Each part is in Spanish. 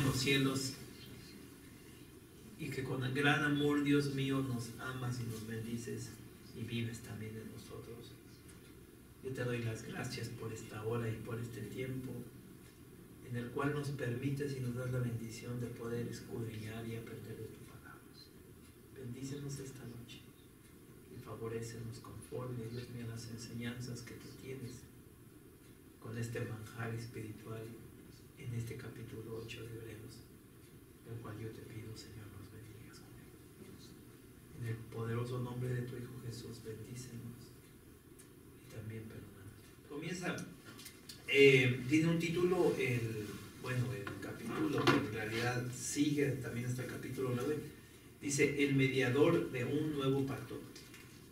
en los cielos, y que con el gran amor, Dios mío, nos amas y nos bendices y vives también en nosotros. Yo te doy las gracias por esta hora y por este tiempo en el cual nos permites y nos das la bendición de poder escudriñar y aprender de tu palabra. Bendícenos esta noche y favorécenos conforme, Dios mío, las enseñanzas que tú tienes con este manjar espiritual en este capítulo 8 de Hebreos, el cual yo te pido, Señor, nos bendigas con él. En el poderoso nombre de tu Hijo Jesús, bendícenos y también perdónanos. Comienza, tiene un título, el capítulo, que en realidad sigue también hasta el capítulo 9, dice, el mediador de un nuevo pacto.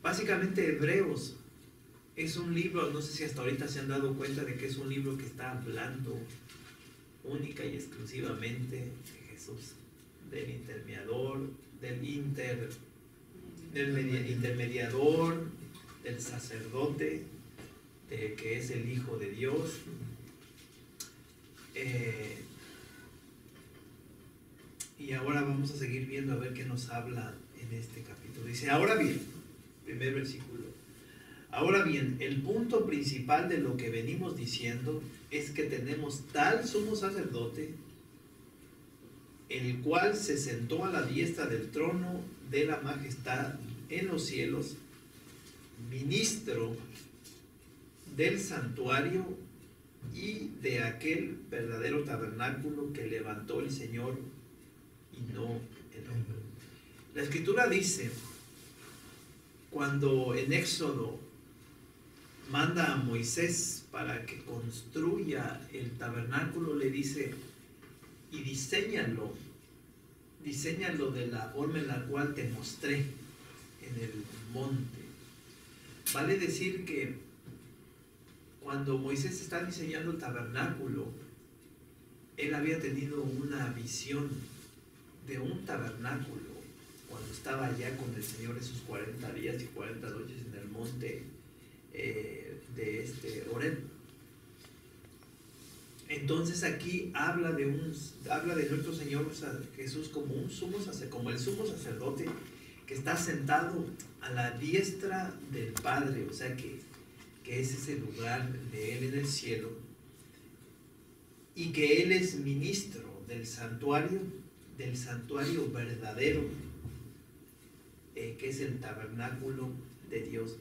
Básicamente Hebreos es un libro, no sé si hasta ahorita se han dado cuenta de que es un libro que está hablando única y exclusivamente de Jesús, del intermediador, del intermediador, del sacerdote, que es el Hijo de Dios. Y ahora vamos a seguir viendo a ver qué nos habla en este capítulo. Dice, ahora bien, primer versículo, ahora bien, el punto principal de lo que venimos diciendo es que tenemos tal sumo sacerdote, el cual se sentó a la diestra del trono de la majestad en los cielos, ministro del santuario y de aquel verdadero tabernáculo que levantó el Señor y no el hombre. La Escritura dice, cuando en Éxodo manda a Moisés para que construya el tabernáculo, le dice, y diséñalo de la forma en la cual te mostré en el monte. Vale decir que cuando Moisés está diseñando el tabernáculo, él había tenido una visión de un tabernáculo cuando estaba allá con el Señor esos 40 días y 40 noches en el monte de Horeb. Entonces aquí habla de nuestro Señor Jesús como el sumo sacerdote que está sentado a la diestra del Padre, o sea que ese es el lugar de Él en el cielo, y que Él es ministro del santuario verdadero, que es el tabernáculo de Dios.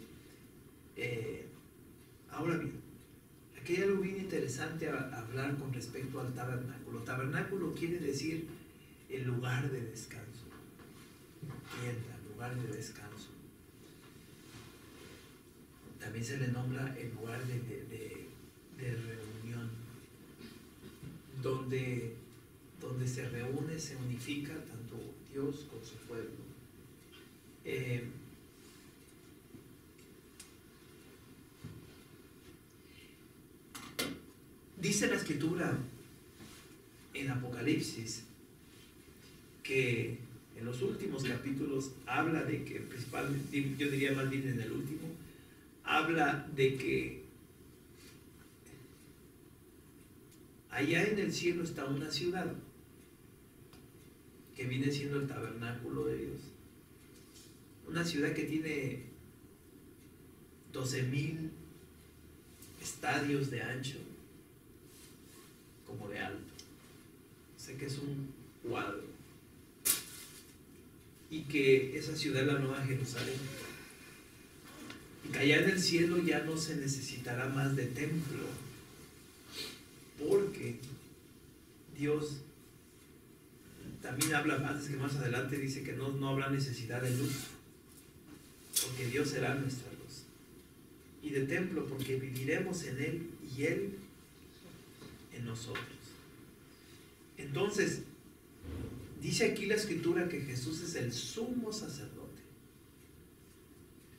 Ahora bien, aquí hay algo bien interesante a hablar con respecto al tabernáculo. Tabernáculo quiere decir el lugar de descanso, tienda, lugar de descanso. También se le nombra el lugar de reunión, donde se reúne, se unifica tanto Dios con su pueblo. Dice la Escritura en Apocalipsis que en los últimos capítulos habla de que, principalmente, yo diría más bien en el último, habla de que allá en el cielo está una ciudad que viene siendo el tabernáculo de Dios. Una ciudad que tiene 12,000 estadios de ancho como de alto. Sé que es un cuadro. Y que esa ciudad es la Nueva Jerusalén. Y que allá en el cielo ya no se necesitará más de templo, porque Dios también habla antes que más adelante, dice que no habrá necesidad de luz, porque Dios será nuestra luz, y de templo, porque viviremos en Él y Él en nosotros. Entonces, dice aquí la Escritura que Jesús es el sumo sacerdote.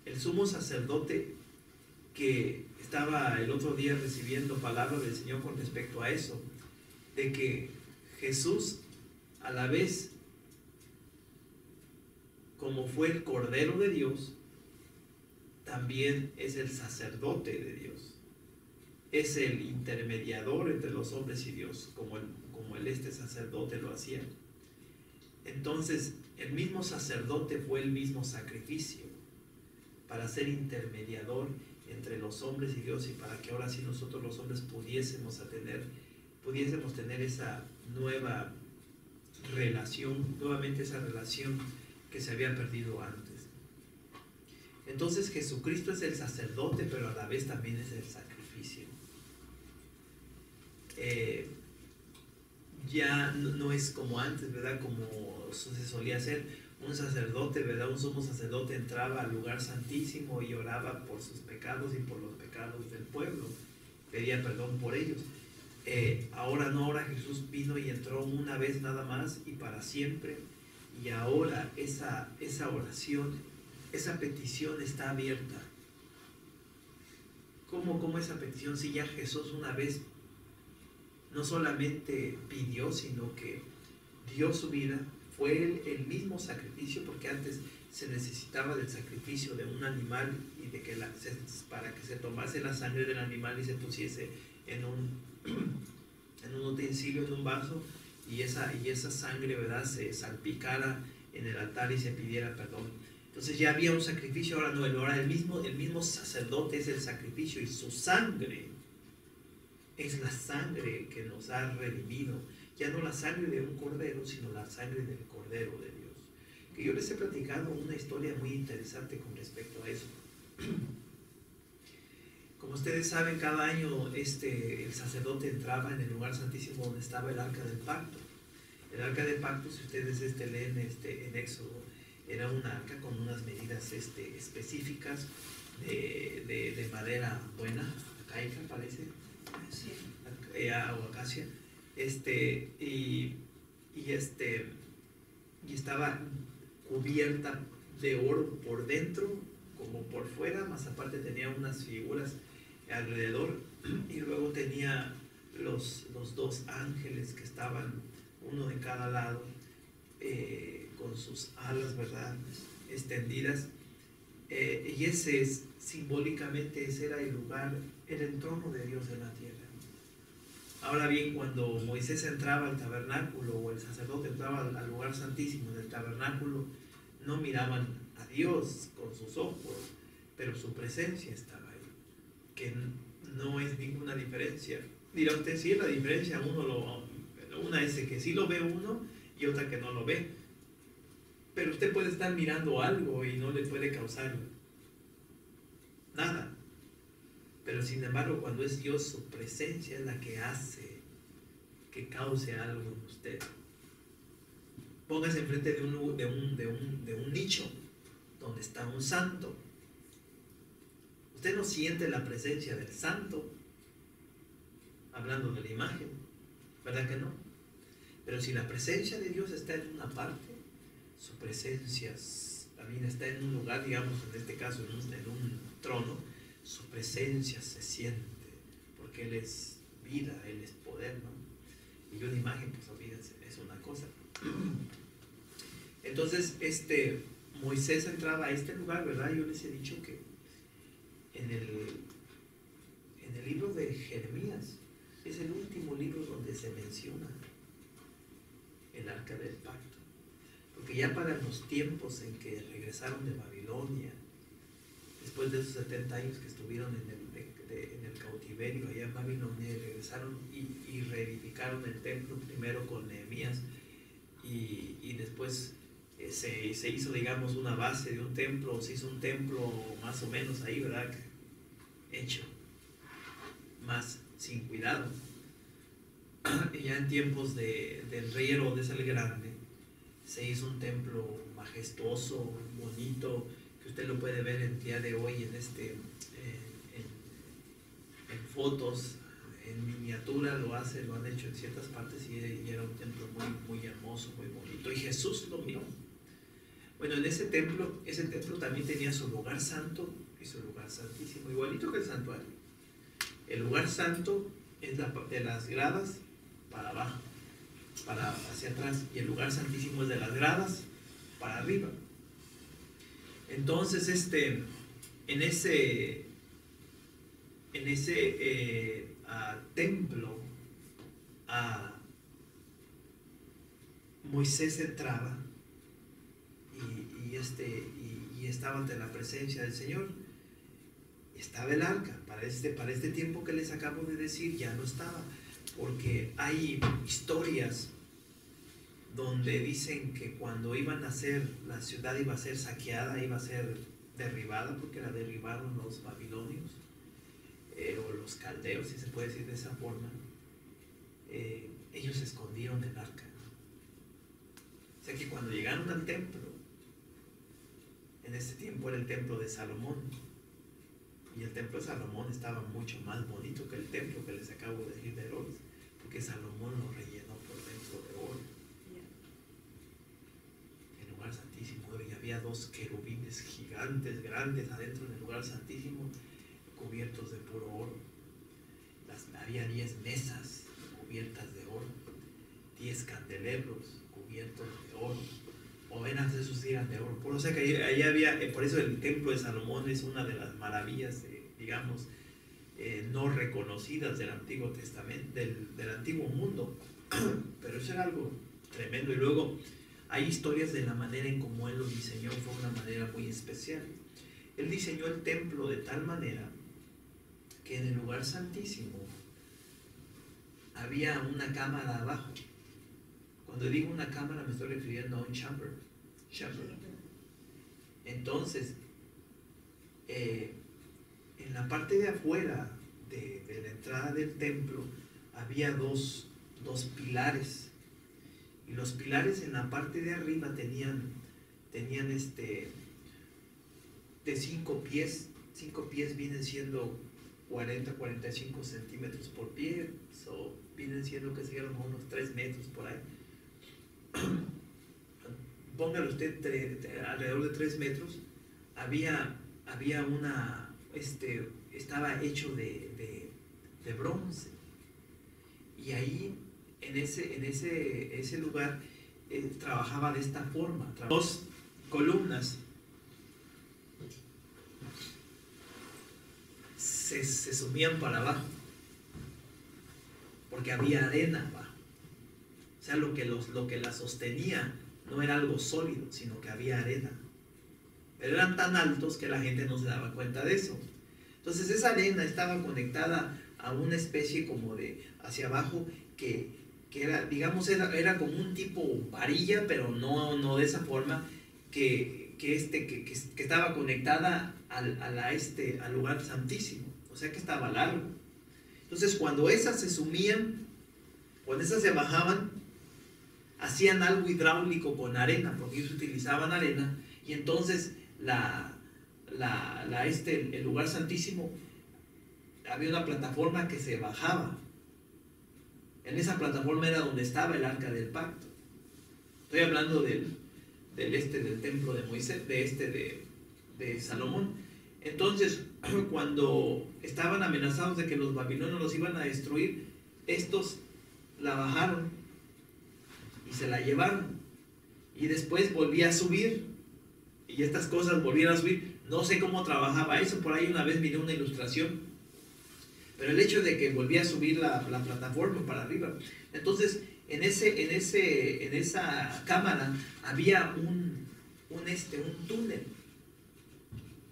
El sumo sacerdote que estaba el otro día recibiendo palabra del Señor con respecto a eso, de que Jesús, a la vez como fue el Cordero de Dios, también es el sacerdote de Dios. Es el intermediador entre los hombres y Dios, como como este sacerdote lo hacía. Entonces, el mismo sacerdote fue el mismo sacrificio para ser intermediador entre los hombres y Dios, y para que ahora sí nosotros los hombres pudiésemos tener esa nueva relación, nuevamente esa relación que se había perdido antes. Entonces Jesucristo es el sacerdote, pero a la vez también es el sacrificio. Ya no es como antes, ¿verdad? Como se solía hacer. Un sacerdote, ¿verdad? Un sumo sacerdote entraba al lugar santísimo y oraba por sus pecados y por los pecados del pueblo. Pedía perdón por ellos. Ahora no, ahora Jesús vino y entró una vez nada más y para siempre. Y ahora esa oración, esa petición está abierta. ¿Cómo esa petición? Si ya Jesús una vez no solamente pidió, sino que dio su vida, fue el mismo sacrificio, porque antes se necesitaba del sacrificio de un animal y de que para que se tomase la sangre del animal y se pusiese en un utensilio, en un vaso, y esa sangre, ¿verdad?, se salpicara en el altar y se pidiera perdón. Entonces ya había un sacrificio, ahora no, ahora el mismo sacerdote es el sacrificio, y su sangre es la sangre que nos ha redimido. Ya no la sangre de un cordero, sino la sangre del Cordero de Dios. Que yo les he platicado una historia muy interesante con respecto a eso. Como ustedes saben, cada año el sacerdote entraba en el lugar santísimo donde estaba el Arca del Pacto. El Arca del Pacto, si ustedes leen en Éxodo, era un arca con unas medidas específicas de madera buena, acaica parece, sí, o acacia, y estaba cubierta de oro por dentro como por fuera, más aparte tenía unas figuras alrededor, y luego tenía los dos ángeles que estaban uno de cada lado, con sus alas, ¿verdad?, extendidas, y simbólicamente ese era el lugar, era el trono de Dios en la tierra. Ahora bien, cuando Moisés entraba al tabernáculo, o el sacerdote entraba al lugar santísimo del tabernáculo, no miraban a Dios con sus ojos, pero su presencia estaba ahí, que no es ninguna diferencia. Dirá usted, sí es la diferencia, una es que sí lo ve uno y otra que no lo ve, pero usted puede estar mirando algo y no le puede causar nada. Pero sin embargo, cuando es Dios, su presencia es la que hace que cause algo en usted. Póngase enfrente de un nicho donde está un santo. Usted no siente la presencia del santo, hablando de la imagen, ¿verdad que no? Pero si la presencia de Dios está en una parte, su presencia también está en un lugar, digamos, en este caso, en un trono, su presencia se siente, porque Él es vida, Él es poder, ¿no? Y una imagen, pues olvídense, es una cosa. Entonces, Moisés entraba a este lugar, ¿verdad? Yo les he dicho que en el libro de Jeremías es el último libro donde se menciona el Arca del Pacto. Porque ya para los tiempos en que regresaron de Babilonia, después de esos 70 años que estuvieron en el cautiverio allá en Babilonia, regresaron y reedificaron el templo, primero con Nehemías, y después se hizo, digamos, una base de un templo, se hizo un templo más o menos ahí, ¿verdad?, hecho más sin cuidado. Y ya en tiempos del rey Herodes el Grande, se hizo un templo majestuoso, bonito, que usted lo puede ver el día de hoy en fotos, en miniatura lo han hecho en ciertas partes, y era un templo muy, muy hermoso, muy bonito, y Jesús lo miró. Bueno, en ese templo también tenía su lugar santo y su lugar santísimo, igualito que el santuario. El lugar santo es de las gradas para abajo, hacia atrás, y el lugar santísimo es de las gradas para arriba. Entonces, en ese templo Moisés entraba y estaba ante la presencia del Señor. Estaba el arca. Para este tiempo que les acabo de decir ya no estaba, porque hay historias donde dicen que cuando la ciudad iba a ser saqueada, iba a ser derribada, porque la derribaron los babilonios, o los caldeos, si se puede decir de esa forma. Ellos escondieron el arca. O sea que cuando llegaron al templo, en ese tiempo era el templo de Salomón, y el templo de Salomón estaba mucho más bonito que el templo que les acabo de decir de Herodes, porque Salomón lo rellenó por dentro de oro. El lugar santísimo, y había 2 querubines gigantes, grandes, adentro del lugar santísimo, cubiertos de puro oro. Había 10 mesas cubiertas de oro, 10 candelabros cubiertos de oro, bóvedas de esos eran de oro. Por, o sea que ahí había, por eso el templo de Salomón es una de las maravillas, digamos, no reconocidas del Antiguo Testamento, del Antiguo Mundo, pero eso era algo tremendo. Y luego hay historias de la manera en cómo él lo diseñó, fue una manera muy especial. Él diseñó el templo de tal manera que en el lugar santísimo había una cámara abajo. Cuando digo una cámara me estoy refiriendo a un chamber. Entonces, en la parte de afuera de la entrada del templo había dos pilares. Y los pilares en la parte de arriba tenían de 5 pies. 5 pies vienen siendo 40-45 centímetros por pie, so, vienen siendo que serían unos 3 metros por ahí. Póngale usted alrededor de 3 metros. Había estaba hecho de bronce, y ahí en ese lugar trabajaba de esta forma. 2 columnas se sumían para abajo porque había arena abajo. O sea, lo que la sostenía no era algo sólido, sino que había arena. Pero eran tan altos que la gente no se daba cuenta de eso. Entonces esa arena estaba conectada a una especie como de hacia abajo que era, digamos, era como un tipo varilla, pero no de esa forma, que estaba conectada al lugar santísimo. O sea que estaba largo. Entonces cuando esas se sumían, cuando esas se bajaban, hacían algo hidráulico con arena, porque ellos utilizaban arena, y entonces el lugar santísimo, había una plataforma que se bajaba. En esa plataforma era donde estaba el arca del pacto. Estoy hablando del templo de Moisés, de Salomón. Entonces, cuando estaban amenazados de que los babilonios los iban a destruir, estos la bajaron y se la llevaron, y después volvía a subir, y estas cosas volvieron a subir. No sé cómo trabajaba eso, por ahí una vez miré una ilustración, pero el hecho de que volvía a subir la plataforma para arriba. Entonces en esa cámara había un túnel.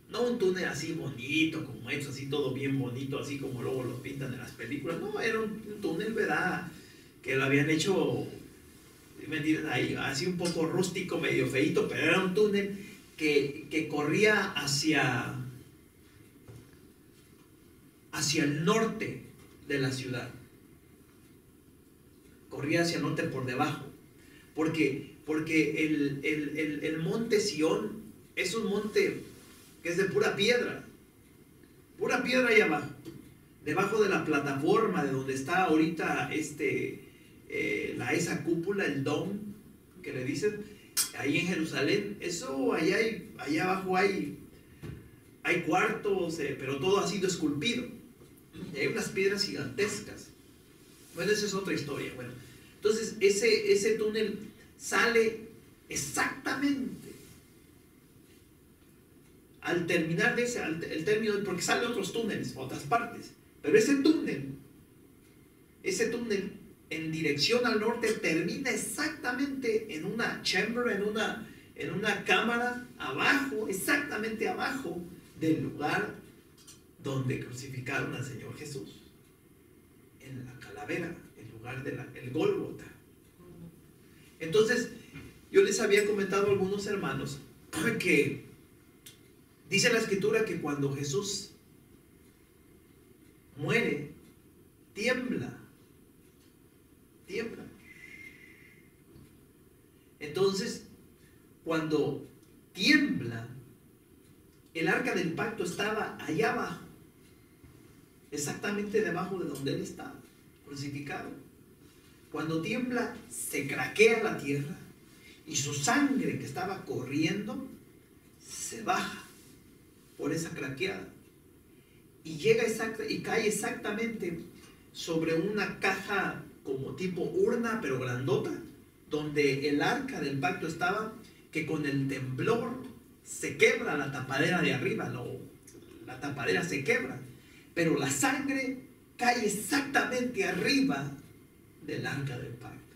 No un túnel así bonito, como eso, así todo bien bonito, así como luego lo pintan en las películas. No, era un túnel, ¿verdad?, que lo habían hecho, ¿me entienden?, ahí, así un poco rústico, medio feíto, pero era un túnel que corría hacia el norte de la ciudad. Corría hacia el norte por debajo. Porque el monte Sión es un monte que es de pura piedra ahí abajo, debajo de la plataforma de donde está ahorita esa cúpula, el dome que le dicen, ahí en Jerusalén. Eso allá abajo hay cuartos, pero todo ha sido esculpido, y hay unas piedras gigantescas. Bueno, esa es otra historia. Bueno, entonces ese túnel sale exactamente al terminar el término, porque salen otros túneles, otras partes, pero ese túnel en dirección al norte termina exactamente en una chamber, en una cámara abajo, exactamente abajo del lugar donde crucificaron al Señor Jesús, en la calavera, el lugar del Gólgota. Entonces, yo les había comentado a algunos hermanos que dice la Escritura que cuando Jesús muere, tiembla. Entonces, cuando tiembla, el arca del pacto estaba allá abajo, exactamente debajo de donde él estaba crucificado. Cuando tiembla, se craquea la tierra y su sangre que estaba corriendo se baja por esa craqueada y cae exactamente sobre una caja como tipo urna, pero grandota, donde el arca del pacto estaba, que con el temblor se quebra la tapadera de arriba, la tapadera se quebra, pero la sangre cae exactamente arriba del arca del pacto.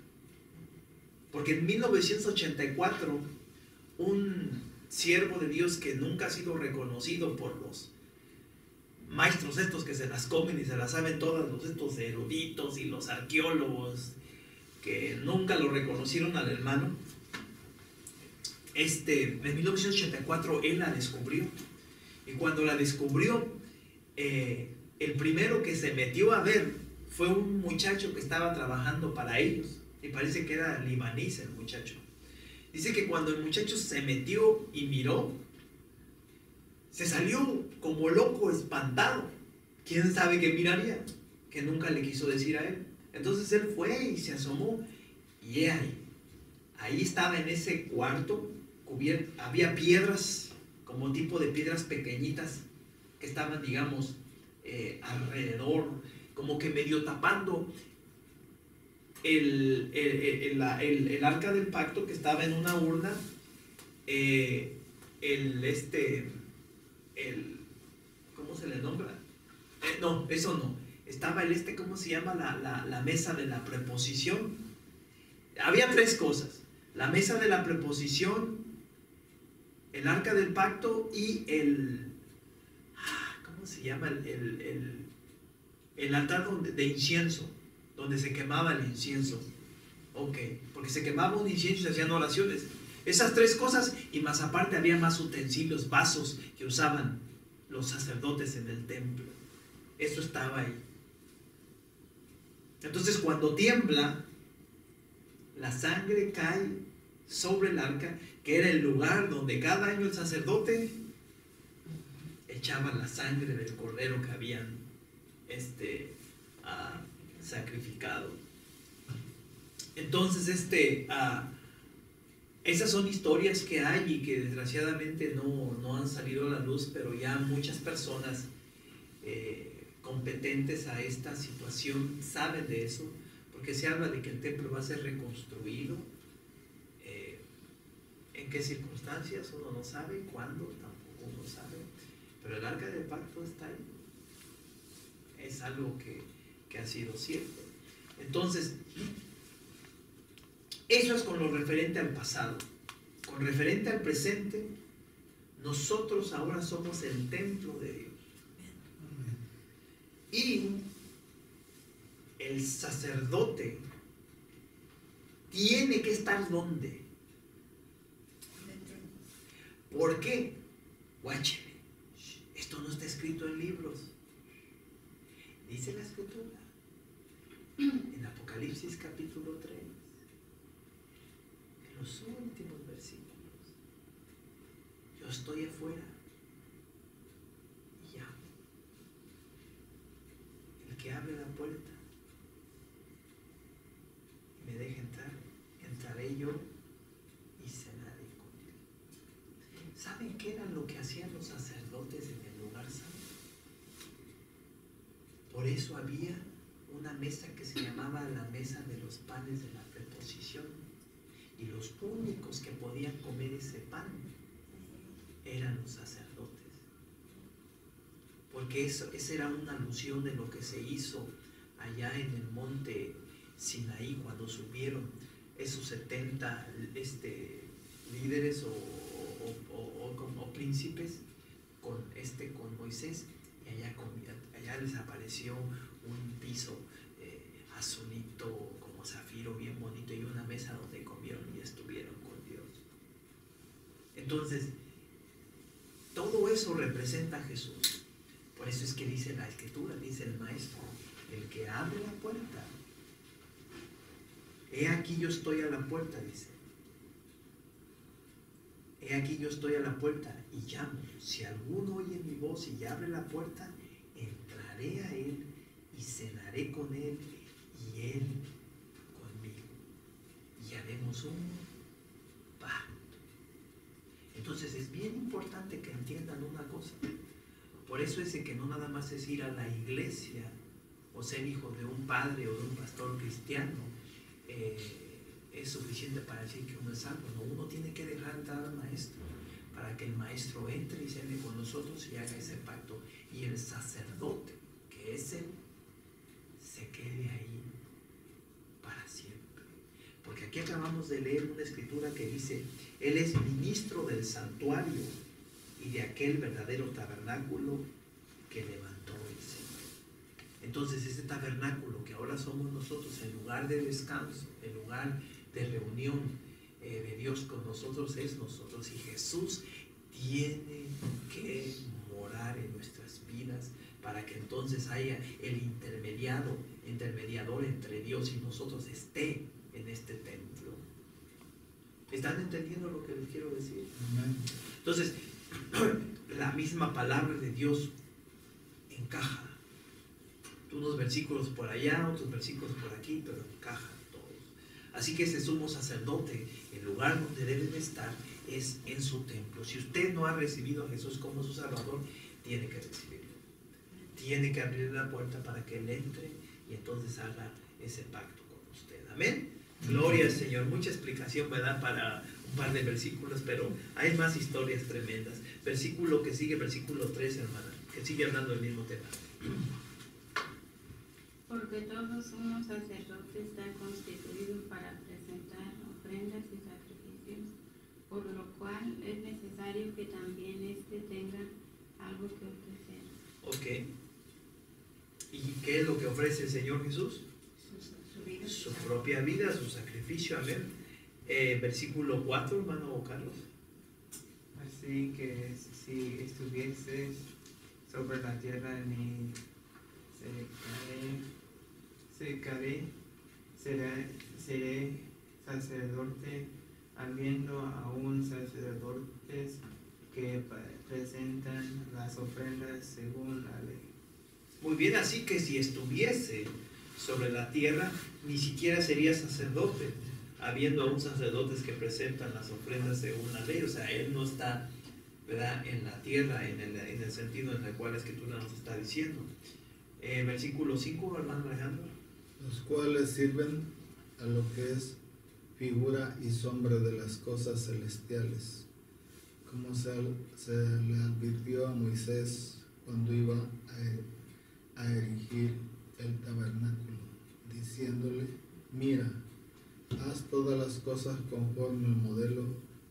Porque en 1984, un siervo de Dios que nunca ha sido reconocido por los maestros estos que se las comen y se las saben todas, estos eruditos y los arqueólogos que nunca lo reconocieron al hermano, en 1984 él la descubrió. Y cuando la descubrió, el primero que se metió a ver fue un muchacho que estaba trabajando para ellos, y parece que era libanís el muchacho. Dice que cuando el muchacho se metió y miró, se salió como loco, espantado. ¿Quién sabe qué miraría? Que nunca le quiso decir a él. Entonces él fue y se asomó, y ahí estaba en ese cuarto cubierto, había piedras, como tipo de piedras pequeñitas, que estaban, digamos, alrededor, como que medio tapando el arca del pacto, que estaba en una urna. ¿Cómo se le nombra? No, eso no. Estaba ¿cómo se llama? La mesa de la preposición. Había tres cosas: la mesa de la preposición, el arca del pacto y ¿cómo se llama? El altar de incienso, donde se quemaba el incienso. Ok, porque se quemaba un incienso y se hacían oraciones. Esas tres cosas, y más aparte había más utensilios, vasos que usaban los sacerdotes en el templo. Eso estaba ahí. Entonces, cuando tiembla, la sangre cae sobre el arca, que era el lugar donde cada año el sacerdote echaba la sangre del cordero que habían sacrificado. Entonces, esas son historias que hay y que desgraciadamente no han salido a la luz, pero ya muchas personas competentes a esta situación saben de eso, porque se habla de que el templo va a ser reconstruido. ¿En qué circunstancias? Uno no sabe. ¿Cuándo? Tampoco uno sabe. Pero el arca del pacto está ahí. Es algo que ha sido cierto. Entonces, eso es con lo referente al pasado. Con referente al presente, nosotros ahora somos el templo de Dios. Y el sacerdote tiene que estar ¿dónde? ¿Por qué? Guáchele, esto no está escrito en libros. Dice la Escritura en Apocalipsis capítulo 3, en los últimos versículos: yo estoy afuera y llamo. El que abre la puerta y me deja entrar, entraré yo y cenaré con él. ¿Saben qué era lo que hacían los sacerdotes en el lugar santo? Por eso había una mesa que se llamaba la mesa de los panes de la preposición, y los únicos que podían comer ese pan eran los sacerdotes, porque esa era una alusión de lo que se hizo allá en el monte Sinaí, cuando subieron esos 70 líderes o príncipes con Moisés, y allá les apareció un piso azulito como zafiro bien bonito y una mesa donde comieron y estuvieron con Dios. Entonces todo eso representa a Jesús. Por eso es que dice la Escritura, dice el Maestro, el que abre la puerta. He aquí yo estoy a la puerta, dice. He aquí yo estoy a la puerta y llamo. Si alguno oye mi voz y abre la puerta, entraré a él y cenaré con él y él conmigo. Y haremos un pacto. Entonces es bien importante que entiendan una cosa. Por eso es que no nada más es ir a la iglesia o ser hijo de un padre o de un pastor cristiano es suficiente para decir que uno es salvo. No, uno tiene que dejar entrar al maestro para que el maestro entre y cene con nosotros y haga ese pacto. Y el sacerdote, que es él, se quede ahí para siempre. Porque aquí acabamos de leer una escritura que dice: Él es ministro del santuario y de aquel verdadero tabernáculo que levantó el Señor. Entonces este tabernáculo que ahora somos nosotros, el lugar de descanso, el lugar de reunión de Dios con nosotros, es nosotros. Y Jesús tiene que morar en nuestras vidas para que entonces haya el intermediador entre Dios y nosotros esté en este templo. ¿Están entendiendo lo que les quiero decir? Entonces, la misma palabra de Dios encaja. Unos versículos por allá, otros versículos por aquí, pero encajan todos. Así que ese sumo sacerdote, el lugar donde debe de estar es en su templo. Si usted no ha recibido a Jesús como su Salvador, tiene que recibirlo. Tiene que abrir la puerta para que Él entre y entonces haga ese pacto con usted. Amén. Gloria al Señor. Mucha explicación me da para un par de versículos, pero hay más historias tremendas. Versículo que sigue, versículo 3, hermana, que sigue hablando del mismo tema. Porque todo sumo sacerdote está constituido para presentar ofrendas y sacrificios, por lo cual es necesario que también éste tenga algo que ofrecer. Ok. ¿Y qué es lo que ofrece el Señor Jesús? Su propia vida, su sacrificio. Amén. Versículo 4, hermano Carlos. Así que si estuvieses sobre la tierra ni seré sacerdote, habiendo aún sacerdotes que presentan las ofrendas según la ley. Muy bien, así que si estuviese sobre la tierra, ni siquiera sería sacerdote, habiendo aún sacerdotes que presentan las ofrendas según la ley. O sea, él no está, ¿verdad?, en la tierra en el sentido en el cual la Escritura nos está diciendo. Versículo 5, hermano Alejandro. Los cuales sirven a lo que es figura y sombra de las cosas celestiales, como se le advirtió a Moisés cuando iba a erigir el tabernáculo, diciéndole: mira, haz todas las cosas conforme al modelo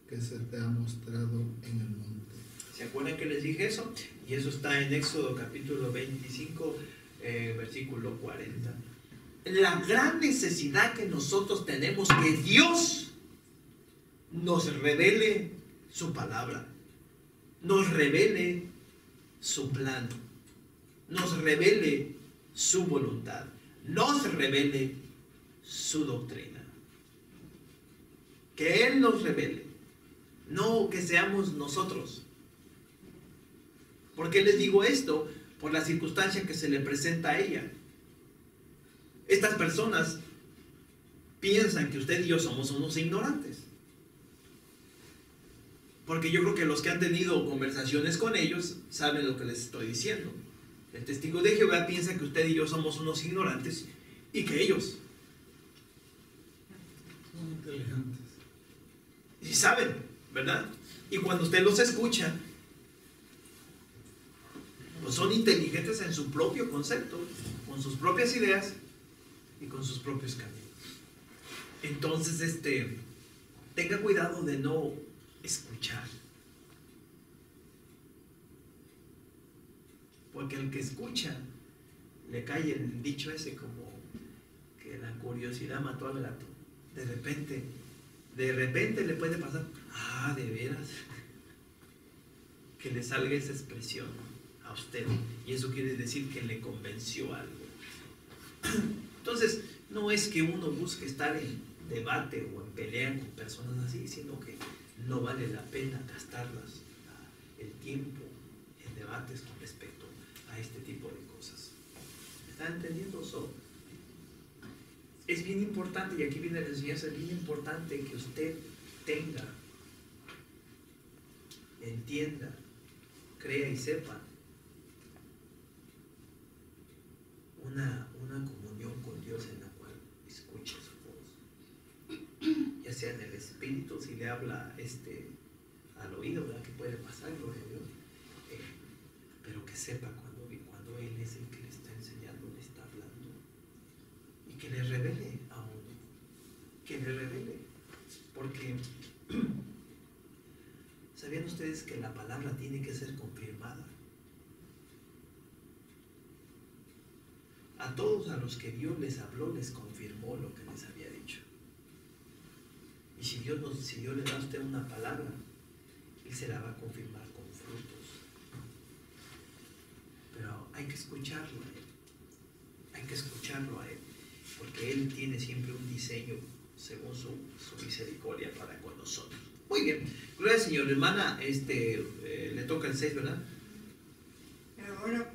que se te ha mostrado en el monte. ¿Se acuerdan que les dije eso? Y eso está en Éxodo capítulo 25, versículo 40. La gran necesidad que nosotros tenemos, que Dios nos revele su palabra, nos revele su plan, nos revele su voluntad, nos revele su doctrina. Que Él nos revele, no que seamos nosotros. ¿Por qué les digo esto? Por la circunstancia que se le presenta a ella. Estas personas piensan que usted y yo somos unos ignorantes. Porque yo creo que los que han tenido conversaciones con ellos saben lo que les estoy diciendo. El testigo de Jehová piensa que usted y yo somos unos ignorantes y que ellos Son inteligentes. y saben, ¿verdad? Y cuando usted los escucha, pues son inteligentes en su propio concepto, con sus propias ideas, y con sus propios caminos. Entonces, tenga cuidado de no escuchar. Porque el que escucha, le cae el dicho ese como que la curiosidad mató al gato. De repente le puede pasar, de veras, que le salga esa expresión a usted. Y eso quiere decir que le convenció algo. Entonces, no es que uno busque estar en debate o en pelea con personas así, sino que no vale la pena gastarlas el tiempo en debates con respecto a este tipo de cosas. ¿Me están entendiendo? Es bien importante, y aquí viene la enseñanza, es bien importante que usted tenga, entienda, crea y sepa una comunión con Dios en la cual escuche su voz, ya sea en el espíritu, si le habla al oído, ¿verdad? Que puede pasar, gloria a Dios, pero que sepa cuando Él es el que le está enseñando, le está hablando, y que le revele a uno, que le revele, porque ¿sabían ustedes que la palabra tiene que ser confirmada? A todos a los que Dios les habló, les confirmó lo que les había dicho. Y si Dios le da a usted una palabra, Él se la va a confirmar con frutos. Pero hay que escucharlo a Él. Hay que escucharlo a Él. Porque Él tiene siempre un diseño según su misericordia para con nosotros. Muy bien. Gloria al Señor. Hermana, le toca el 6, ¿verdad? Ahora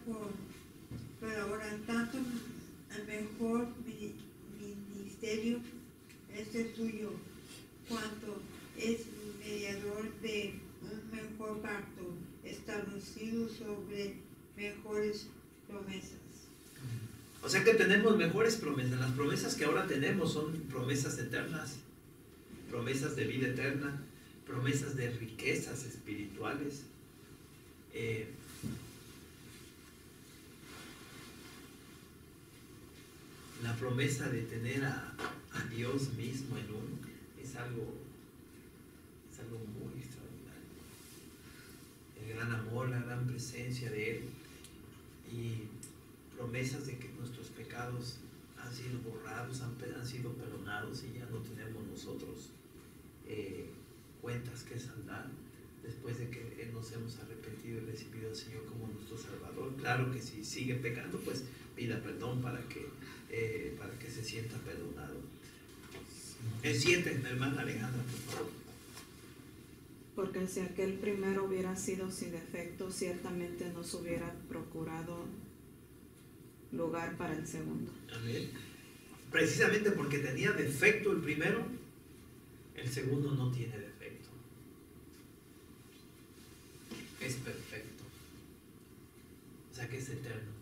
tanto al mejor ministerio es el suyo, cuanto es mediador de un mejor pacto establecido sobre mejores promesas. O sea que tenemos mejores promesas. Las promesas que ahora tenemos son promesas eternas, promesas de vida eterna, promesas de riquezas espirituales. La promesa de tener a Dios mismo en uno es algo muy extraordinario. El gran amor, la gran presencia de Él y promesas de que nuestros pecados han sido borrados, han sido perdonados y ya no tenemos nosotros cuentas que saldar después de que nos hemos arrepentido y recibido al Señor como nuestro Salvador. Claro que si sigue pecando, pues pida perdón para que se sienta perdonado. El 7, hermana Alejandra, por favor. Porque si aquel primero hubiera sido sin defecto, ciertamente nos hubiera procurado lugar para el segundo. Amén. Precisamente porque tenía defecto el primero, el segundo no tiene defecto. Es perfecto. O sea que es eterno.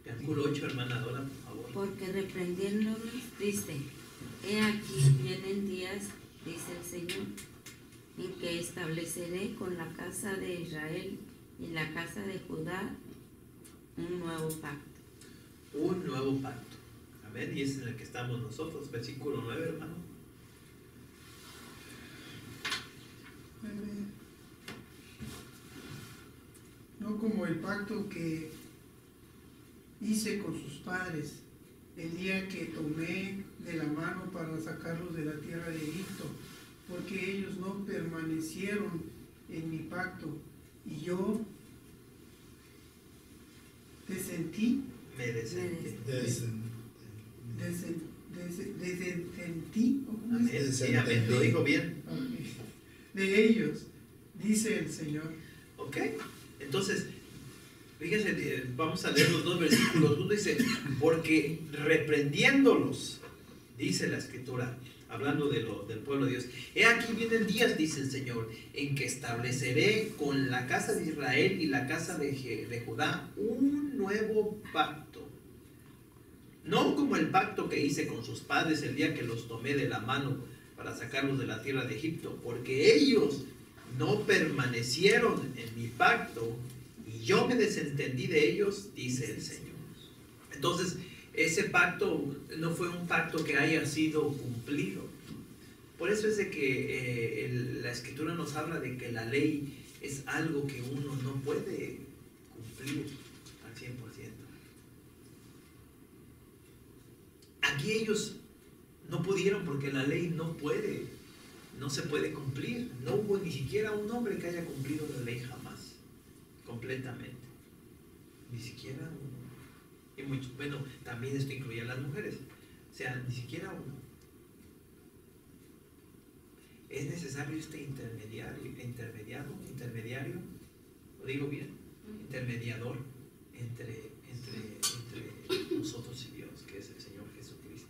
Versículo 8, hermana Dora, por favor. Porque reprendiéndolos dice: he aquí vienen días, dice el Señor, en que estableceré con la casa de Israel y la casa de Judá un nuevo pacto. Un nuevo pacto. Amén. Y es en el que estamos nosotros. Versículo 9, hermano. No como el pacto que hice con sus padres el día que tomé de la mano para sacarlos de la tierra de Egipto, porque ellos no permanecieron en mi pacto y yo desentí. Me desentí. Desentí. Amén. Sí, amén. Lo dijo bien. De ellos, dice el Señor. Ok. Entonces, fíjense, vamos a leer los dos versículos. Uno dice: porque reprendiéndolos, dice la Escritura, hablando del pueblo de Dios, he aquí vienen días, dice el Señor, en que estableceré con la casa de Israel y la casa de Judá un nuevo pacto. No como el pacto que hice con sus padres el día que los tomé de la mano para sacarlos de la tierra de Egipto, porque ellos no permanecieron en mi pacto y yo me desentendí de ellos, dice el Señor. Entonces, ese pacto no fue un pacto que haya sido cumplido. Por eso es de que la Escritura nos habla de que la ley es algo que uno no puede cumplir al 100%. Aquí ellos no pudieron porque la ley no se puede cumplir. No hubo ni siquiera un hombre que haya cumplido la ley jamás, completamente. Ni siquiera uno. Y mucho, bueno, también esto incluye a las mujeres. O sea, ni siquiera uno. Es necesario este intermediario, lo digo bien, intermediador entre nosotros y Dios, que es el Señor Jesucristo.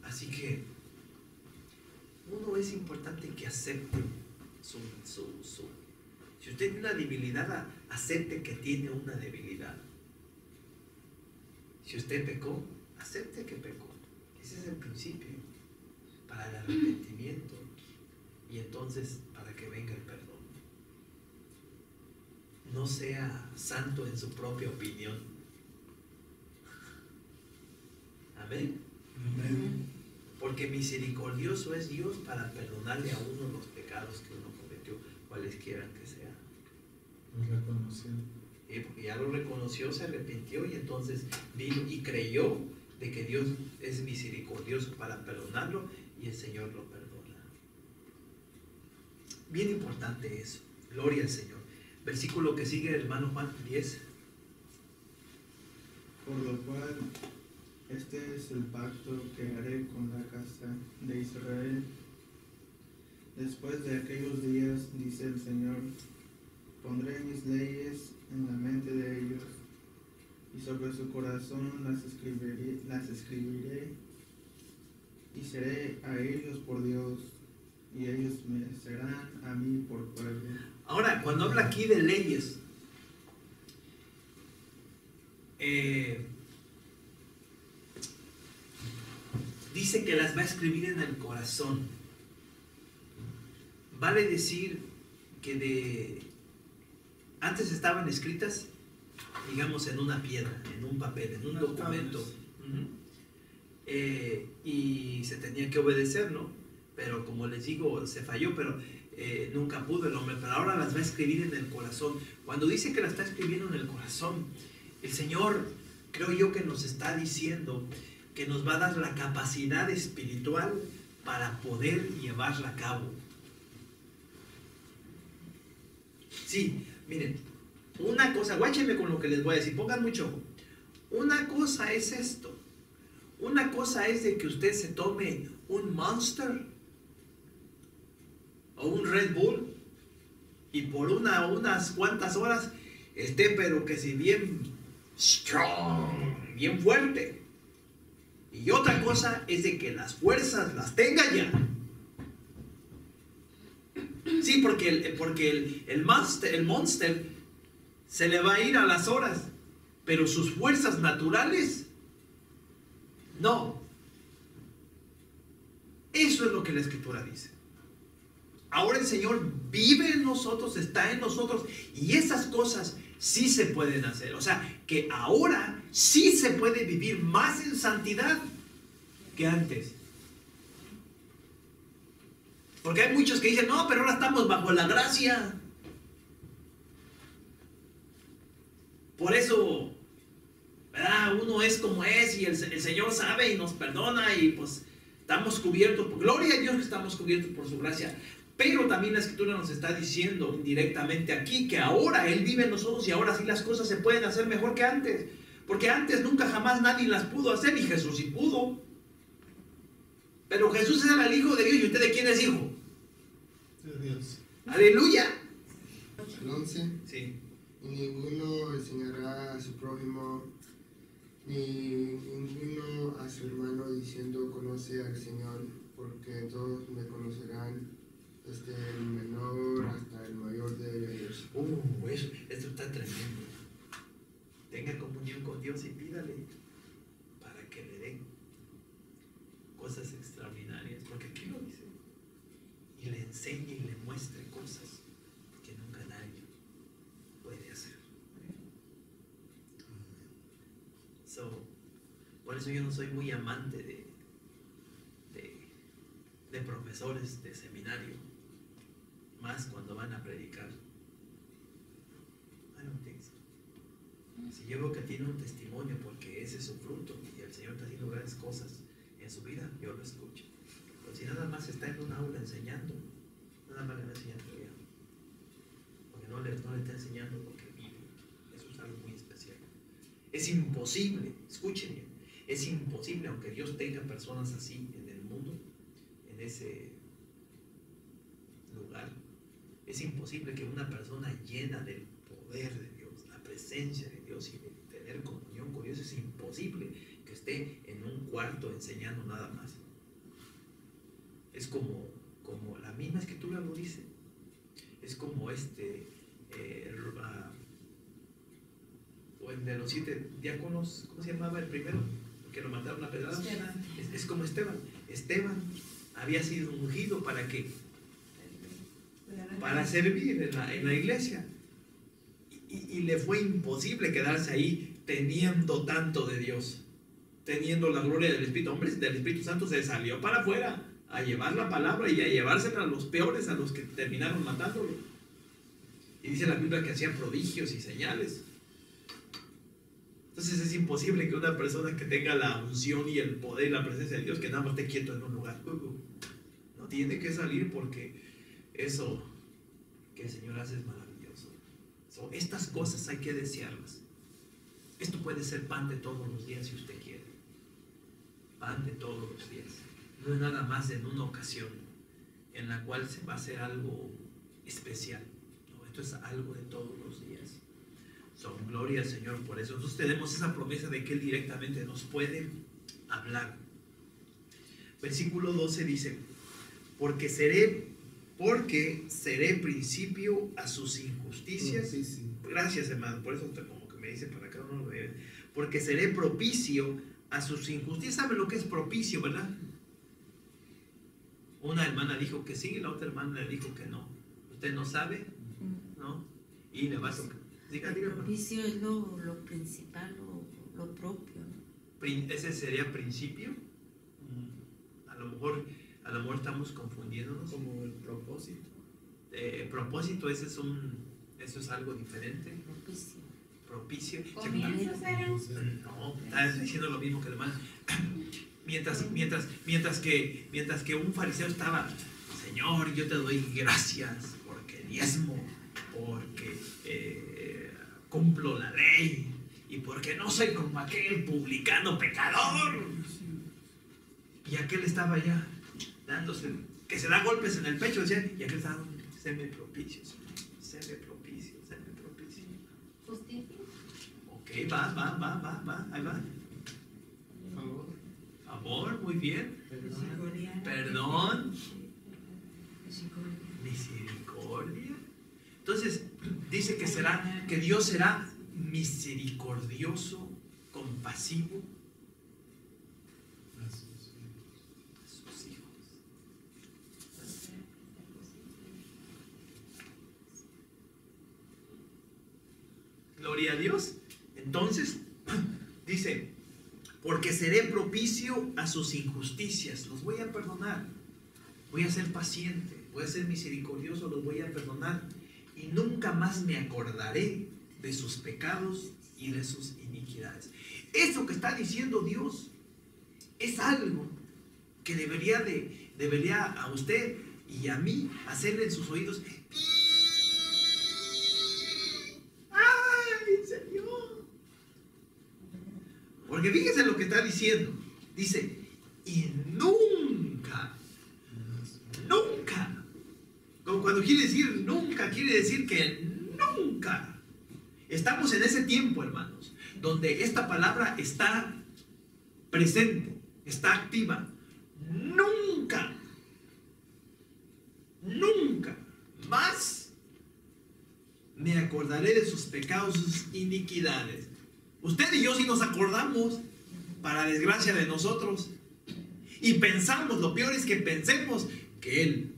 Así que uno es importante que acepte si usted tiene una debilidad, acepte que tiene una debilidad. Si usted pecó, acepte que pecó. Ese es el principio para el arrepentimiento y entonces para que venga el perdón. No sea santo en su propia opinión. Amén. Amén. Porque misericordioso es Dios para perdonarle a uno los pecados que uno cometió, cualesquiera que sean. Lo reconoció. Porque ya lo reconoció, se arrepintió y entonces vino y creyó de que Dios es misericordioso para perdonarlo y el Señor lo perdona. Bien importante eso. Gloria al Señor. Versículo que sigue, hermano Juan 10. Por lo cual, este es el pacto que haré con la casa de Israel. Después de aquellos días, dice el Señor, pondré mis leyes en la mente de ellos, y sobre su corazón las escribiré, y seré a ellos por Dios, y ellos me serán a mí por pueblo. Ahora, cuando habla aquí de leyes, dice que las va a escribir en el corazón. Vale decir que antes estaban escritas, digamos, en una piedra, en un papel, en un documento. Y se tenía que obedecer, ¿no? Pero como les digo, se falló, pero nunca pudo el hombre. Pero ahora las va a escribir en el corazón. Cuando dice que las está escribiendo en el corazón, el Señor, creo yo que nos está diciendo que nos va a dar la capacidad espiritual para poder llevarla a cabo. Sí, miren, una cosa, guáchenme con lo que les voy a decir, pongan mucho ojo. Una cosa es esto. Una cosa es de que usted se tome un Monster o un Red Bull y por unas cuantas horas esté, pero que si bien strong, bien fuerte. Y otra cosa es de que las fuerzas las tenga ya. Sí, porque el Monster se le va a ir a las horas, pero sus fuerzas naturales no. Eso es lo que la Escritura dice. Ahora el Señor vive en nosotros, está en nosotros, y esas cosas sí se pueden hacer. O sea, que ahora sí se puede vivir más en santidad que antes. Porque hay muchos que dicen, no, pero ahora estamos bajo la gracia. Por eso, ¿verdad? Uno es como es y el Señor sabe y nos perdona y pues estamos cubiertos. Gloria a Dios que estamos cubiertos por su gracia. Pero también la Escritura nos está diciendo indirectamente aquí que ahora Él vive en nosotros y ahora sí las cosas se pueden hacer mejor que antes. Porque antes nunca jamás nadie las pudo hacer y Jesús sí pudo. Pero Jesús era el Hijo de Dios. ¿Y usted de quién es hijo? De Dios. Aleluya. El 11. Sí. Y ninguno enseñará a su prójimo, ni ninguno a su hermano diciendo conoce al Señor, porque todos me conocerán, desde el menor hasta el mayor de ellos. Esto está tremendo. Tenga comunión con Dios y pídale para que le den cosas extraordinarias, porque aquí lo dice, y le enseñe y le muestre cosas que nunca nadie puede hacer. Por eso yo no soy muy amante de profesores de seminario, más cuando van a predicar. I don't think so. Si yo veo que tiene un testimonio porque ese es su fruto y el Señor está haciendo grandes cosas en su vida, yo lo escucho. Pero si nada más está en un aula enseñando, nada más le va enseñando ya. Porque no le está enseñando lo que vive. Eso es algo muy especial. Es imposible, escuchen bien, es imposible, aunque Dios tenga personas así en el mundo, en ese lugar, es imposible que una persona llena del poder de Dios, la presencia de Dios y de tener comunión con Dios, es imposible que esté en un cuarto enseñando nada más. Es como la misma escritura lo dice. Es como o el de los 7 diáconos, ¿cómo se llamaba el primero? Que lo mataron a pedradas. Es como Esteban. Esteban había sido ungido para servir en la iglesia. Y le fue imposible quedarse ahí teniendo tanto de Dios, teniendo la gloria del Espíritu. Hombre, del Espíritu Santo se salió para afuera a llevar la palabra y a llevársela a los peores, a los que terminaron matándolo. Y dice la Biblia que hacían prodigios y señales. Entonces es imposible que una persona que tenga la unción y el poder y la presencia de Dios, que nada más esté quieto en un lugar. No tiene que salir, porque eso que el Señor hace es maravilloso. Estas cosas hay que desearlas. Esto puede ser pan de todos los días si usted quiere. Pan de todos los días. No es nada más en una ocasión en la cual se va a hacer algo especial. No, esto es algo de todos los días. Gloria al Señor por eso. Nosotros tenemos esa promesa de que Él directamente nos puede hablar. Versículo 12 dice: porque seré principio a sus injusticias. Sí. Gracias, hermano, por eso como que me dice para cada uno de ellos. Porque seré propicio a sus injusticias. ¿Sabe lo que es propicio, verdad? Una hermana dijo que sí y la otra hermana le dijo que no. ¿Usted no sabe? ¿No? Y le va a tocar. Diga, propicio es lo principal, lo propio, ¿no? ¿Ese sería principio? A lo mejor estamos confundiéndonos. Como el propósito. Propósito, eso es algo diferente. Propicio. ¿Comienzos eran? No, está diciendo lo mismo que el hermano. Mientras que un fariseo estaba: Señor, yo te doy gracias porque diezmo, porque cumplo la ley y porque no soy como aquel publicano pecador. Y aquel estaba allá dándose, que se da golpes en el pecho, decía, y aquel estaba: séme propicio, séme propicio. ¿Justicia? Ok, va, ahí va. Favor, muy bien. Perdón. Misericordia. Entonces dice que Dios será misericordioso, compasivo a sus hijos. Gloria a Dios. Entonces dice: porque seré propicio a sus injusticias, los voy a perdonar, voy a ser paciente, voy a ser misericordioso, los voy a perdonar, y nunca más me acordaré de sus pecados y de sus iniquidades. Eso que está diciendo Dios es algo que debería a usted y a mí hacerle en sus oídos: ¡ay, Señor! Porque fíjese lo que está diciendo. Dice: y nunca. Como cuando quiere decir nunca, quiere decir que nunca. Estamos en ese tiempo, hermanos, donde esta palabra está presente, está activa. Nunca más me acordaré de sus pecados, sus iniquidades. Usted y yo sí nos acordamos, para desgracia de nosotros, y pensamos, lo peor es que pensemos que Él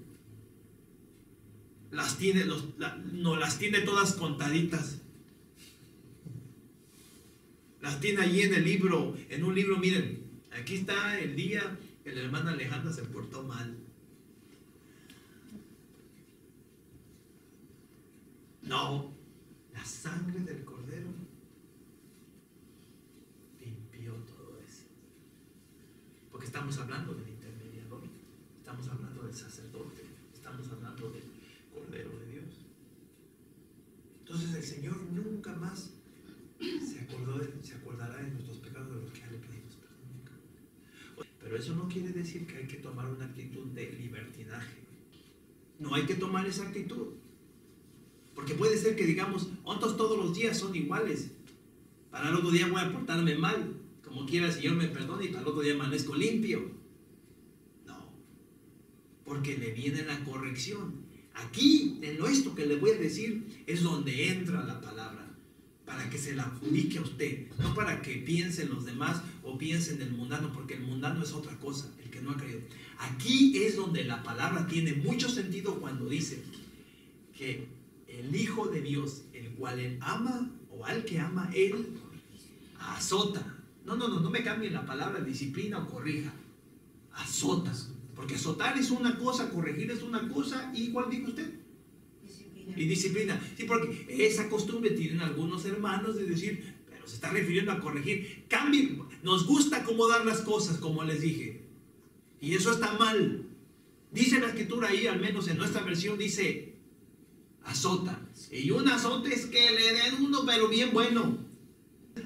nos las tiene todas contaditas. Las tiene allí en el libro, en un libro, miren, aquí está el día que la hermana Alejandra se portó mal. No, la sangre del Cordero limpió todo eso. Porque estamos hablando del intermediador, estamos hablando del sacerdote, estamos hablando del Cordero de Dios. Entonces el Señor nunca más se acordará de nuestros pecados, de los que ya le pedimos perdón. Pero eso no quiere decir que hay que tomar una actitud de libertinaje. No hay que tomar esa actitud. Porque puede ser que digamos, otros todos los días son iguales. Para el otro día voy a portarme mal. Como quiera el Señor me perdone y para el otro día amanezco limpio. No. Porque le viene la corrección. Aquí, en esto que le voy a decir, es donde entra la palabra. Para que se la adjudique a usted. No para que piensen los demás o piensen el mundano. Porque el mundano es otra cosa. El que no ha creído. Aquí es donde la palabra tiene mucho sentido cuando dice que el Hijo de Dios, el cual él ama, o al que ama, él azota. No me cambien la palabra disciplina o corrija. Azota. Porque azotar es una cosa, corregir es una cosa, ¿y cuál dijo usted? Disciplina. Y disciplina. Sí, porque esa costumbre tienen algunos hermanos de decir, pero se está refiriendo a corregir. Cambien. Nos gusta acomodar las cosas, como les dije. Y eso está mal. Dice la escritura ahí, al menos en nuestra versión, dice azota. Y un azote es que le den uno, pero bien bueno.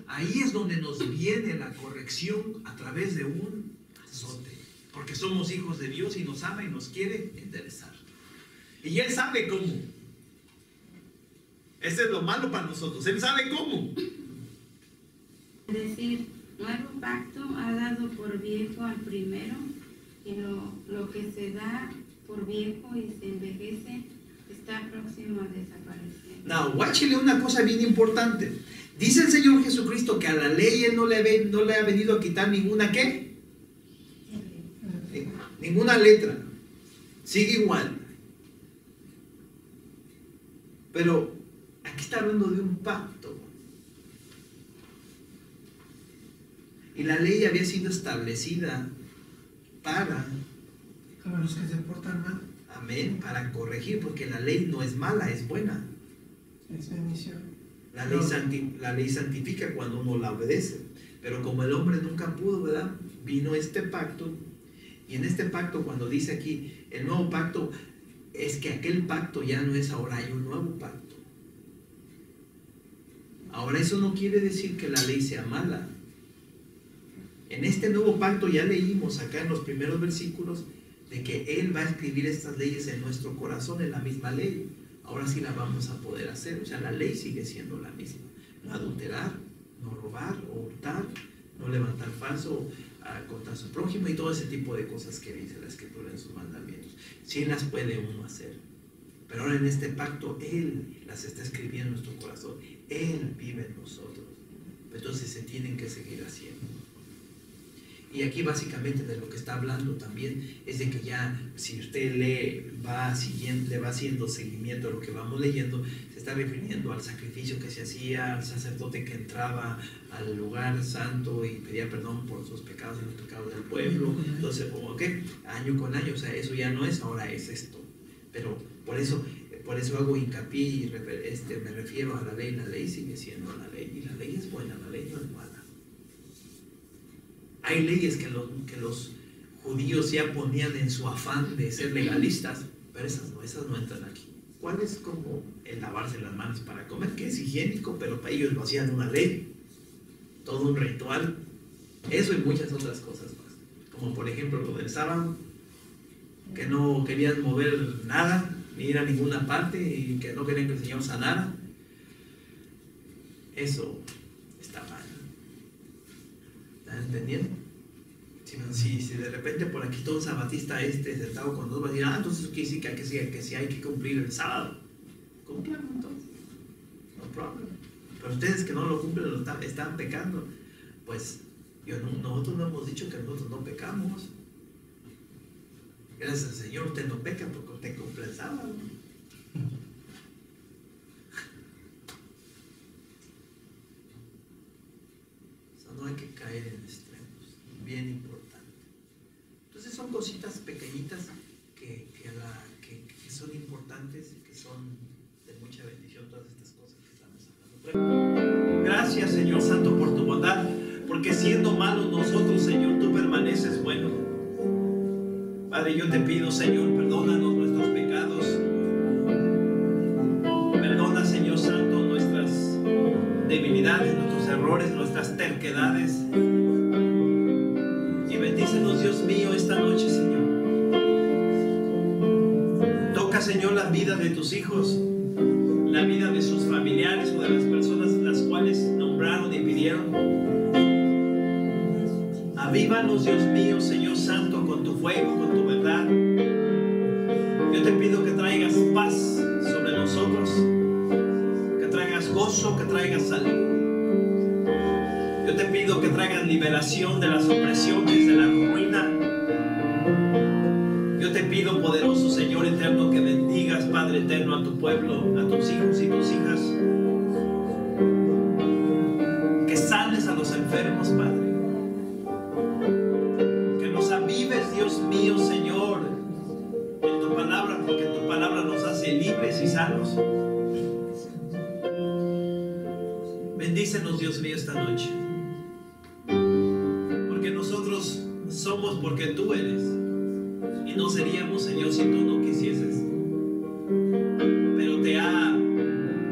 Ahí es donde nos viene la corrección a través de un azote. Porque somos hijos de Dios y nos ama y nos quiere enderezar. Y Él sabe cómo. Ese es lo malo para nosotros. Él sabe cómo. Es decir, nuevo pacto ha dado por viejo al primero, y lo que se da por viejo y se envejece está próximo a desaparecer. Now, guáchele una cosa bien importante. Dice el Señor Jesucristo que a la ley Él no le ha venido a quitar ninguna ¿qué? Ninguna letra. Sigue igual. Pero aquí está hablando de un pacto. Y la ley había sido establecida para los que se portan mal. Amén, para corregir, porque la ley no es mala, es buena. Es bendición. La ley santifica cuando uno la obedece. Pero como el hombre nunca pudo, ¿verdad? Vino este pacto. Y en este pacto, cuando dice aquí, el nuevo pacto, es que aquel pacto ya no es ahora, hay un nuevo pacto. Ahora eso no quiere decir que la ley sea mala. En este nuevo pacto ya leímos acá en los primeros versículos de que Él va a escribir estas leyes en nuestro corazón, en la misma ley. Ahora sí la vamos a poder hacer. O sea, la ley sigue siendo la misma. No adulterar, no robar o hurtar, no levantar falso contra su prójimo y todo ese tipo de cosas que dice la Escritura en sus mandamientos. Sí las puede uno hacer. Pero ahora en este pacto Él las está escribiendo en nuestro corazón. Él vive en nosotros. Entonces se tienen que seguir haciendo. Y aquí básicamente de lo que está hablando también es de que ya si usted le va haciendo seguimiento a lo que vamos leyendo, se está refiriendo al sacrificio que se hacía, al sacerdote que entraba al lugar santo y pedía perdón por sus pecados y los pecados del pueblo. Entonces, como que año con año, o sea, eso ya no es, ahora es esto. Pero por eso hago hincapié y me refiero a la ley sigue siendo la ley, y la ley es buena, la ley no es mala. Hay leyes que los judíos ya ponían en su afán de ser legalistas, pero esas no entran aquí. ¿Cuál es como el lavarse las manos para comer? Que es higiénico, pero para ellos lo hacían una ley, todo un ritual, eso y muchas otras cosas más. Como por ejemplo lo del sábado, que no querían mover nada, ni ir a ninguna parte, y que no querían que el Señor sanara. Eso está mal. ¿Están entendiendo? Si de repente por aquí todo un sabatista sentado con dos va a decir, entonces quiere decir que sí hay que cumplir el sábado. Cúmplanlo entonces. No problem. Pero ustedes que no lo cumplen están pecando. Pues nosotros no hemos dicho que nosotros no pecamos. Gracias al Señor usted no peca porque usted cumple el sábado. importantes y que son de mucha bendición, todas estas cosas que estamos hablando. Gracias, Señor Santo, por tu bondad, porque siendo malos nosotros, Señor, tú permaneces bueno. Padre, yo te pido, Señor, perdónanos nuestros pecados. Perdona, Señor Santo, nuestras debilidades, nuestros errores, nuestras terquedades. Y bendícenos, Dios mío, esta noche, Señor. Toca, Señor, la vida de tus hijos, la vida de sus familiares o de las personas las cuales nombraron y pidieron. Avívanos, Dios mío, Señor Santo, con tu fuego, con tu verdad. Yo te pido que traigas paz sobre nosotros, que traigas gozo, que traigas salud. Yo te pido que traigas liberación de las opresiones, de la ruina. Yo te pido, poderoso Señor eterno, que bendigas, Padre eterno, a tu pueblo, a tus hijos y tus hijas. Que sanes a los enfermos, Padre. Que nos avives, Dios mío, Señor, en tu palabra, porque tu palabra nos hace libres y sanos. Bendícenos, Dios mío, esta noche. Porque nosotros somos porque tú eres. Y no seríamos, Señor, si tú no quisieses. Pero te ha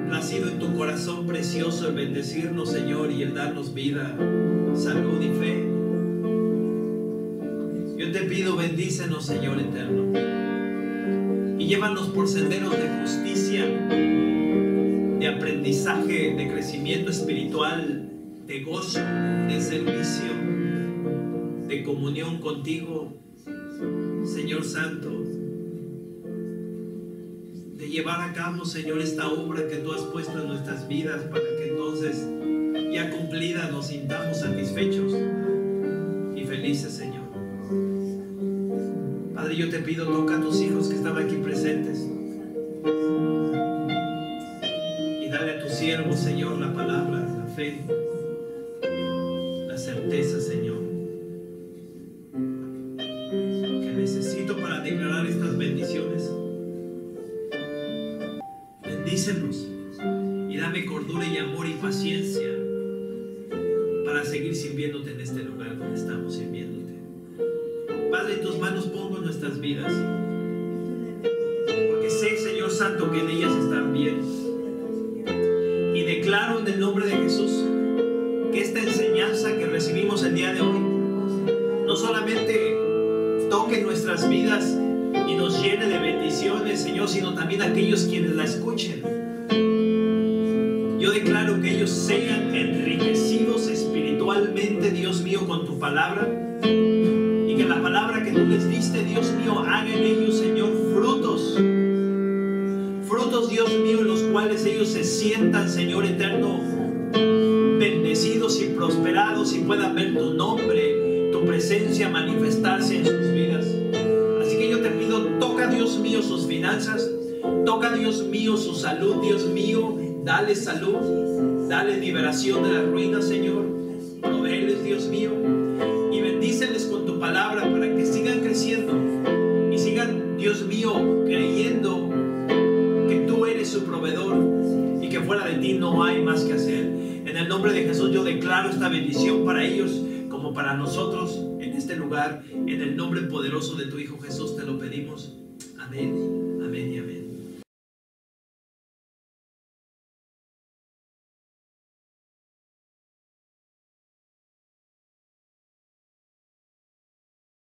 placido en tu corazón precioso el bendecirnos, Señor, y el darnos vida, salud y fe. Yo te pido, bendícenos, Señor eterno, y llévanos por senderos de justicia, de aprendizaje, de crecimiento espiritual, de gozo, de servicio, de comunión contigo, Señor Santo, de llevar a cabo, Señor, esta obra que tú has puesto en nuestras vidas, para que entonces, ya cumplida, nos sintamos satisfechos y felices, Señor. Padre, yo te pido, toca a tus hijos que están aquí presentes y dale a tus siervos, Señor, la palabra, la fe, la certeza, Señor, que necesito para declarar estas bendiciones. Bendícenos y dame cordura y amor y paciencia para seguir sirviéndote en este lugar donde estamos sirviéndote. Padre, en tus manos pongo nuestras vidas, porque sé, Señor Santo, que en ellas están bien. Y declaro en el nombre de Jesús que esta enseñanza que recibimos el día de hoy no solamente toque nuestras vidas y nos llene de bendiciones, Señor, sino también aquellos quienes la escuchen. Yo declaro que ellos sean enriquecidos espiritualmente, Dios mío, con tu palabra, y que la palabra que tú les diste, Dios mío, haga en ellos, Señor, frutos, Dios mío, en los cuales ellos se sientan, Señor eterno, bendecidos y prosperados, y puedan ver tu nombre, tu presencia manifestarse en sus vidas. Así que yo te pido, toca, Dios mío, sus finanzas, toca, Dios mío, su salud, Dios mío, dale salud, dale liberación de la ruina, Señor, provéeles, Dios mío, y bendíceles con tu palabra para que sigan creciendo y sigan, Dios mío, creyendo que tú eres su proveedor y que fuera de ti no hay más que hacer. En el nombre de Jesús yo declaro esta bendición para ellos como para nosotros en este lugar. En el nombre poderoso de tu Hijo Jesús te lo pedimos. Amén.